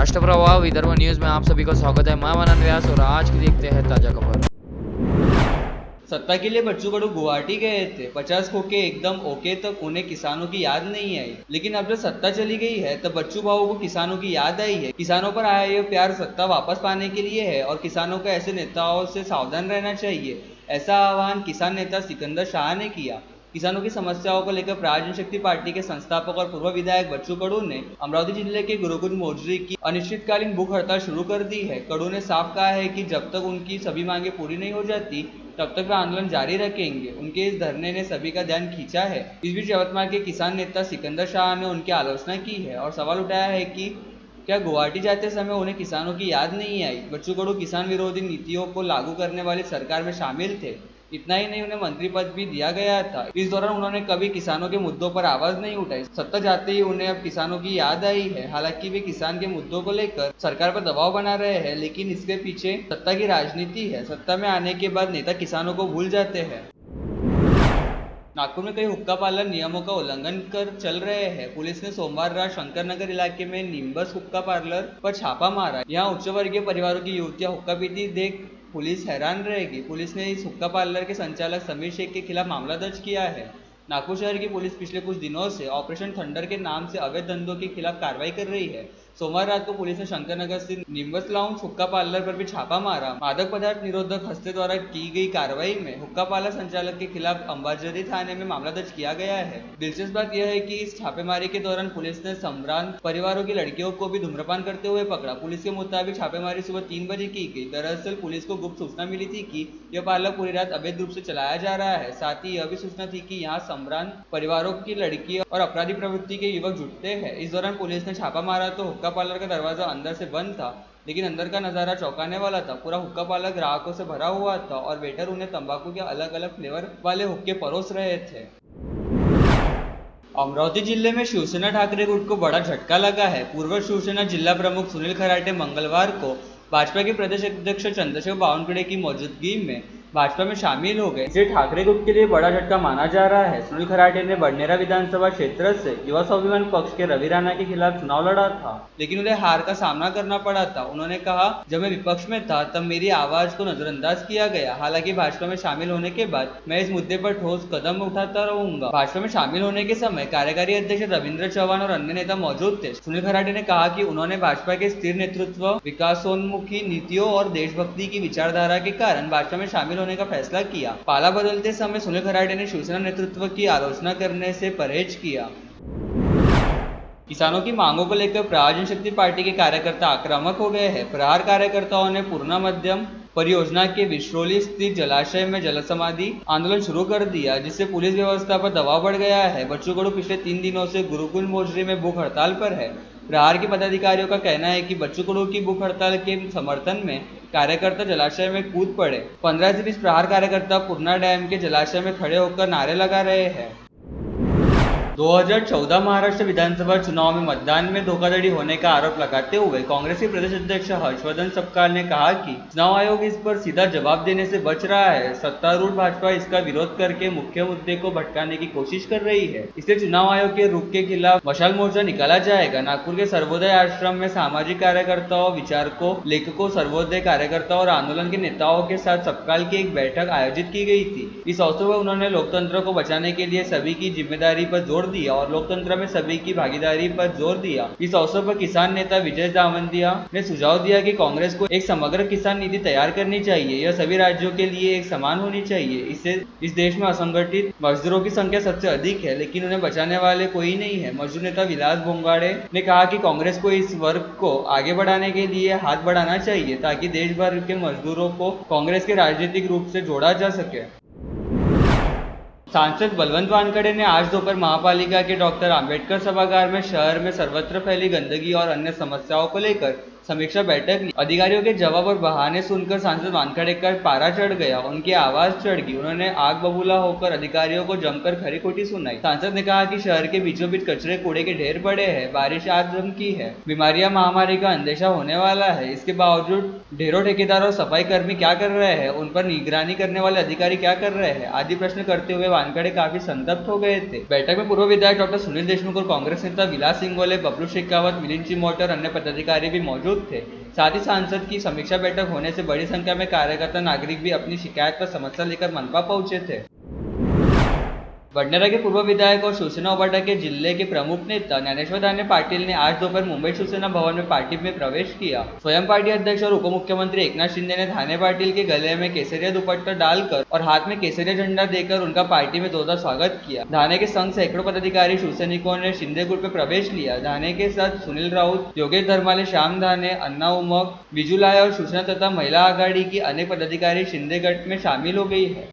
राष्ट्रप्रवाह Vidarbha news में आप सभी का स्वागत है। मैं मनन व्यास और आज की देखते हैं ताजा खबर। सत्ता के लिए बच्चू कडू गुवाहाटी गए थे। 50 खोके एकदम ओके तक उन्हें किसानों की याद नहीं आई, लेकिन अब जब सत्ता चली गई है तब बच्चू भाऊ को किसानों की याद आई है। किसानों पर आया ये प्यार सत्ता वापस पाने के लिए है और किसानों को ऐसे नेताओं से सावधान रहना चाहिए, ऐसा आह्वान किसान नेता सिकंदर शाह ने किया। किसानों की समस्याओं को लेकर प्रहार जनशक्ति पार्टी के संस्थापक और पूर्व विधायक बच्चू कडू ने अमरावती जिले के गुरुकुंज मोजरी की अनिश्चितकालीन भूख हड़ताल शुरू कर दी है। कडू ने साफ कहा है कि जब तक उनकी सभी मांगे पूरी नहीं हो जाती तब तक वे आंदोलन जारी रखेंगे। उनके इस धरने ने सभी का ध्यान खींचा है। इस बीच यवतमाल के किसान नेता सिकंदर शाह ने उनकी आलोचना की है और सवाल उठाया है कि क्या गुवाहाटी जाते समय उन्हें किसानों की याद नहीं आई। बच्चू कडू किसान विरोधी नीतियों को लागू करने वाली सरकार में शामिल थे। इतना ही नहीं, उन्हें मंत्री पद भी दिया गया था। इस दौरान उन्होंने कभी किसानों के मुद्दों पर आवाज नहीं उठाई। सत्ता जाते ही उन्हें अब किसानों की याद आई है। हालांकि वे किसान के मुद्दों को लेकर सरकार पर दबाव बना रहे हैं, लेकिन इसके पीछे सत्ता की राजनीति है। सत्ता में आने के बाद नेता किसानों को भूल जाते हैं। नागपुर में कई हुक्का पार्लर नियमों का उल्लंघन कर चल रहे हैं। पुलिस ने सोमवार रात शंकर नगर इलाके में निम्बस हुक्का पार्लर पर छापा मारा। यहाँ उच्च वर्गीय परिवारों की युवतियां हुक्का पीती देख पुलिस हैरान रहेगी। पुलिस ने इस हुक्का पार्लर के संचालक समीर शेख के खिलाफ मामला दर्ज किया है। नागपुर शहर की पुलिस पिछले कुछ दिनों से ऑपरेशन थंडर के नाम से अवैध धंधों के खिलाफ कार्रवाई कर रही है। सोमवार रात को पुलिस ने शंकर नगर स्थित निम्बस लाउंज हुक्का पार्लर पर भी छापा मारा। मादक पदार्थ निरोधक हस्ते द्वारा की गई कार्रवाई में हुक्का पार्लर संचालक के खिलाफ अंबाझरी थाने में मामला दर्ज किया गया है। दिलचस्प बात यह है कि इस छापेमारी के दौरान पुलिस ने संभ्रांत परिवारों की लड़कियों को भी धूम्रपान करते हुए पकड़ा। पुलिस के मुताबिक छापेमारी सुबह 3 बजे की गई। दरअसल पुलिस को गुप्त सूचना मिली थी कि यह पार्लर पूरी रात अवैध रूप से चलाया जा रहा है। साथ ही यह भी सूचना थी कि यहाँ संभ्रांत परिवारों की लड़की और अपराधी प्रवृत्ति के युवक जुटते हैं। इस दौरान पुलिस ने छापा मारा तो हुक्का पार्लर का दरवाजा अंदर से बंद था, लेकिन अंदर का नजारा चौंकाने वाला था। पूरा हुक्का पार्लर ग्राहकों से भरा हुआ था और वेटर उन्हें तंबाकू के अलग अलग फ्लेवर वाले हुक्के परोस रहे थे। अमरावती जिले में शिवसेना ठाकरे गुट को बड़ा झटका लगा है। पूर्व शिवसेना जिला प्रमुख सुनील खराटे मंगलवार को भाजपा के प्रदेश अध्यक्ष चंद्रशेखर बावनकुळे की मौजूदगी में भाजपा में शामिल हो गए। इसे ठाकरे गुट के लिए बड़ा झटका माना जा रहा है। सुनील खराटे ने बडनेरा विधानसभा क्षेत्र से युवा स्वाभिमान पक्ष के रवि राणा के खिलाफ चुनाव लड़ा था, लेकिन उन्हें हार का सामना करना पड़ा था। उन्होंने कहा, जब मैं विपक्ष में था तब मेरी आवाज को नजरअंदाज किया गया। हालांकि भाजपा में शामिल होने के बाद मैं इस मुद्दे पर ठोस कदम उठाता रहूंगा। भाजपा में शामिल होने के समय कार्यकारी अध्यक्ष रविंद्र चौहान और अन्य नेता मौजूद थे। सुनील खराटे ने कहा कि उन्होंने भाजपा के स्थिर नेतृत्व, विकासोन्मुखी नीतियों और देशभक्ति की विचारधारा के कारण भाजपा में शामिल होने का फैसला किया। पाला बदलते समय सुनील खराटे ने शिवसेना नेतृत्व की आलोचना करने से परहेज किया। किसानों की मांगों को लेकर प्रहार जनशक्ति पार्टी के कार्यकर्ता आक्रामक हो गए हैं। प्रहार कार्यकर्ताओं ने पूर्णा मध्यम परियोजना के विश्रोली स्थित जलाशय में जल समाधि आंदोलन शुरू कर दिया, जिससे पुलिस व्यवस्था पर दबाव बढ़ गया है। बच्चू कडू पिछले 3 दिनों से गुरुकुंज मोजरी में भूख हड़ताल पर है। प्रहार के पदाधिकारियों का कहना है कि बच्चू कडू की भूख हड़ताल के समर्थन में कार्यकर्ता जलाशय में कूद पड़े। 15 से 20 प्रहार कार्यकर्ता पूर्णा डैम के जलाशय में खड़े होकर नारे लगा रहे हैं। 2014 महाराष्ट्र विधानसभा चुनाव में मतदान में धोखाधड़ी होने का आरोप लगाते हुए कांग्रेस के प्रदेश अध्यक्ष हर्षवर्धन सपकाल ने कहा कि चुनाव आयोग इस पर सीधा जवाब देने से बच रहा है। सत्तारूढ़ भाजपा इसका विरोध करके मुख्य मुद्दे को भटकाने की कोशिश कर रही है, इसलिए चुनाव आयोग के रुख के खिलाफ मशाल मोर्चा निकाला जाएगा। नागपुर के सर्वोदय आश्रम में सामाजिक कार्यकर्ताओं, विचारकों, लेखकों, सर्वोदय कार्यकर्ताओं और आंदोलन के नेताओं के साथ सपकाल की एक बैठक आयोजित की गई थी। इस अवसर पर उन्होंने लोकतंत्र को बचाने के लिए सभी की जिम्मेदारी पर जोर दिया और लोकतंत्र में सभी की भागीदारी पर जोर दिया। इस अवसर पर किसान नेता विजय दामंदिया ने सुझाव दिया कि कांग्रेस को एक समग्र किसान नीति तैयार करनी चाहिए। यह सभी राज्यों के लिए एक समान होनी चाहिए। इससे इस देश में असंगठित मजदूरों की संख्या सबसे अधिक है, लेकिन उन्हें बचाने वाले कोई नहीं है। मजदूर नेता विलास बोंगाड़े ने कहा कि कांग्रेस को इस वर्ग को आगे बढ़ाने के लिए हाथ बढ़ाना चाहिए, ताकि देश भर के मजदूरों को कांग्रेस के राजनीतिक रूप से जोड़ा जा सके। सांसद बलवंत वानखेड़े ने आज दोपहर महापालिका के डॉक्टर आंबेडकर सभागार में शहर में सर्वत्र फैली गंदगी और अन्य समस्याओं को लेकर समीक्षा बैठक ली। अधिकारियों के जवाब और बहाने सुनकर सांसद वानखेड़े का पारा चढ़ गया, उनकी आवाज चढ़ गई। उन्होंने आग बबूला होकर अधिकारियों को जमकर खरी खोटी सुनाई। सांसद ने कहा कि शहर के बीचों बीच कचरे कूड़े के ढेर पड़े हैं, बारिश आज की है, बीमारियां, महामारी का अंदेशा होने वाला है। इसके बावजूद ढेरों ठेकेदार और सफाई कर्मी क्या कर रहे हैं, उन पर निगरानी करने वाले अधिकारी क्या कर रहे हैं आदि प्रश्न करते हुए वानखड़े काफी संतप्त हो गए थे। बैठक में पूर्व विधायक डॉक्टर सुनील देशमुख और कांग्रेस नेता विलास सिंघोले, बबलू शेखावत, मिलिंद चिमोट और अन्य पदाधिकारी भी मौजूद थे। साथ ही सांसद की समीक्षा बैठक होने से बड़ी संख्या में कार्यकर्ता नागरिक भी अपनी शिकायत पर समस्या लेकर मनपा पहुंचे थे। बडनेरा के पूर्व विधायक और शिवसेना उबाटा के जिले के प्रमुख नेता ज्ञानेश्वर दाने पाटिल ने आज दोपहर मुंबई शिवसेना भवन में पार्टी में प्रवेश किया। स्वयं पार्टी अध्यक्ष और उप मुख्यमंत्री एकनाथ शिंदे ने धाने पाटिल के गले में केसरिया दुपट्टा डालकर और हाथ में केसरिया झंडा देकर उनका पार्टी में जोरदार स्वागत किया। धाने के संग सैकड़ों पदाधिकारी शिवसैनिकों ने शिंदे गुट में प्रवेश लिया। धाने के साथ सुनील राउत, योगेश धर्माले, श्याम धाने, अन्ना उमक, बिजू लाया और शिवसेना तथा महिला आघाड़ी की अनेक पदाधिकारी शिंदे गट में शामिल हो गई है।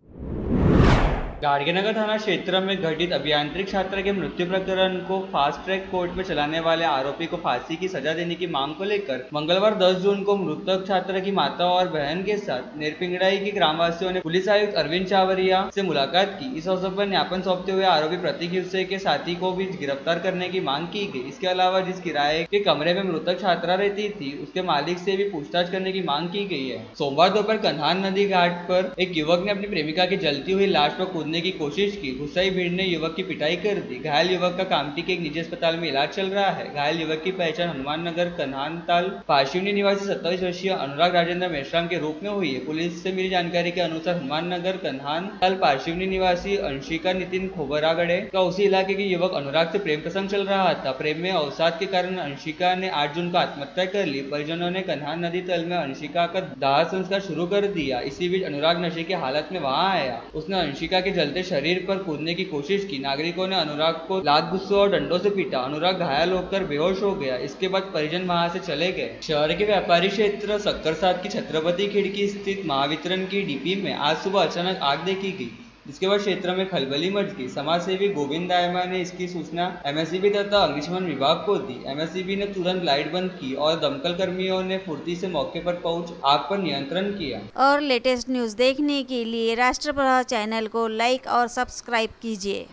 गाड़गेनगर थाना क्षेत्र में घटित अभियांत्रिक छात्र के मृत्यु प्रकरण को फास्ट ट्रैक कोर्ट में चलाने वाले आरोपी को फांसी की सजा देने की मांग को लेकर मंगलवार 10 जून को मृतक छात्र की माता और बहन के साथ नेरपिंगड़ाई के ग्रामवासियों ने पुलिस आयुक्त अरविंद चावरिया से मुलाकात की। इस अवसर पर ज्ञापन सौंपते हुए आरोपी प्रतीक हिस्से के साथी को भी गिरफ्तार करने की मांग की गई। इसके अलावा जिस किराए के कमरे में मृतक छात्रा रहती थी उसके मालिक से भी पूछताछ करने की मांग की गई है। सोमवार दोपहर कन्हान नदी घाट पर एक युवक ने अपनी प्रेमिका की जलती हुई लाश पर कूदने की कोशिश की। गुस्साई भीड़ ने युवक की पिटाई कर दी। घायल युवक का कामठी के एक निजी अस्पताल में इलाज चल रहा है। घायल युवक की पहचान हनुमान नगर कन्हानताल पाशिवनी निवासी 27 वर्षीय अनुराग राजेंद्र मेश्राम के रूप में हुई है। पुलिस से मिली जानकारी के अनुसार हनुमान नगर कन्हानताल पाशिवनी निवासी अंशिका नितिन खोबरागड़े का उसी इलाके के युवक अनुराग से प्रेम प्रसंग चल रहा था। प्रेम में अवसाद के कारण अंशिका ने 8 जून को आत्महत्या कर ली। परिजनों ने कन्हान नदी तल में अंशिका का दाह संस्कार शुरू कर दिया। इसी बीच अनुराग नशे की हालत में वहां आया। उसने अंशिका के जलते शरीर पर कूदने की कोशिश की। नागरिकों ने अनुराग को लात गुस्सों और डंडों से पीटा। अनुराग घायल होकर बेहोश हो गया। इसके बाद परिजन वहां से चले गए। शहर के व्यापारी क्षेत्र सक्करसाद की छत्रपति खिड़की स्थित महावितरण की डीपी में आज सुबह अचानक आग देखी गई, जिसके बाद क्षेत्र में खलबली मच गई। समाजसेवी गोविंद दायमा ने इसकी सूचना एमएससीबी तथा अग्निशमन विभाग को दी। एमएससीबी ने तुरंत लाइट बंद की और दमकल कर्मियों ने फुर्ती से मौके पर पहुंच आग पर नियंत्रण किया। और लेटेस्ट न्यूज देखने के लिए राष्ट्रप्रभा चैनल को लाइक और सब्सक्राइब कीजिए।